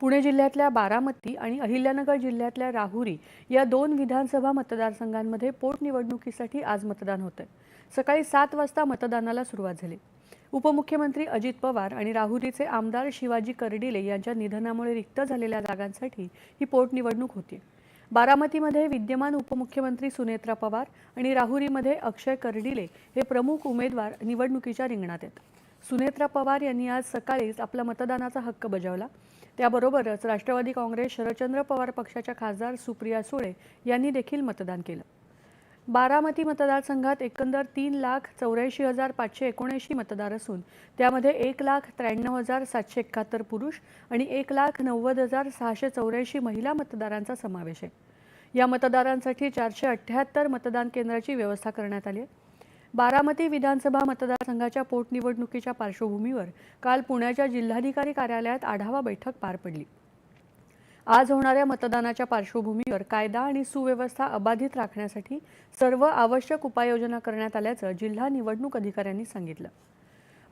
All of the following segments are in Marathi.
पुणे जिल्ह्यातल्या बारामती आणि अहिल्यानगर जिल्ह्यातल्या राहुरी या दोन विधानसभा मतदारसंघांमध्ये पोटनिवडणुकीसाठी आज मतदान होतंय। सकाळी 7 वाजता मतदानाला सुरुवात झाली। उपमुख्यमंत्री अजित पवार आणि राहुरीचे आमदार शिवाजी कर्डिले यांच्या निधनामुळे रिक्त झालेल्या जागांसाठी ही पोटनिवडणूक होती। बारामतीमध्ये विद्यमान उपमुख्यमंत्री सुनेत्रा पवार आणि राहुरीमध्ये अक्षय कर्डिले हे प्रमुख उमेदवार निवडणुकीच्या रिंगणात आहेत। सुनेत्रा पवार यांनी आज सकाळीच आपला मतदानाचा हक्क बजावला। त्याबरोबरच राष्ट्रवादी काँग्रेस शरदचंद्र पवार पक्षाच्या खासदार सुप्रिया सुळे यांनी देखील मतदान केलं। बारामती मतदारसंघात एकंदर 3,84,579 मतदार असून त्यामध्ये 1,93,771 पुरुष आणि 1,90,684 महिला मतदारांचा समावेश आहे। या मतदारांसाठी 478 मतदान केंद्राची व्यवस्था करण्यात आली आहे। बारामती विधानसभा मतदारसंघाच्या पोटनिवडणुकीच्या पार्श्वभूमीवर काल पुण्याच्या जिल्हाधिकारी कार्यालयात आढावा बैठक पार पडली। आज होणाऱ्या मतदानाच्या पार्श्वभूमीवर कायदा आणि सुव्यवस्था अबाधित राखण्यासाठी सर्व आवश्यक उपाययोजना करण्यात आल्याचं जिल्हा निवडणूक अधिकाऱ्यांनी सांगितलं।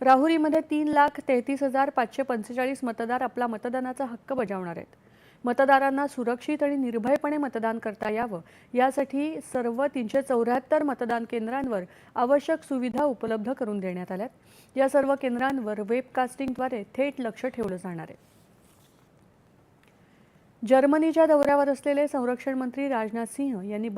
राहुरीमध्ये 3,33,545 मतदार आपला मतदानाचा हक्क बजावणार आहेत। मतदारांना सुरक्षित आणि निर्भयपणे मतदान करता यावं यासाठी सर्व 374 मतदान केंद्रांवर आवश्यक सुविधा उपलब्ध करून देण्यात आल्यात। या सर्व केंद्रांवर वेबकास्टिंगद्वारे थेट लक्ष ठेवलं जाणार आहे। जर्मनीच्या दौऱ्यावर असलेले संरक्षण मंत्री राजनाथ सिंह यांनी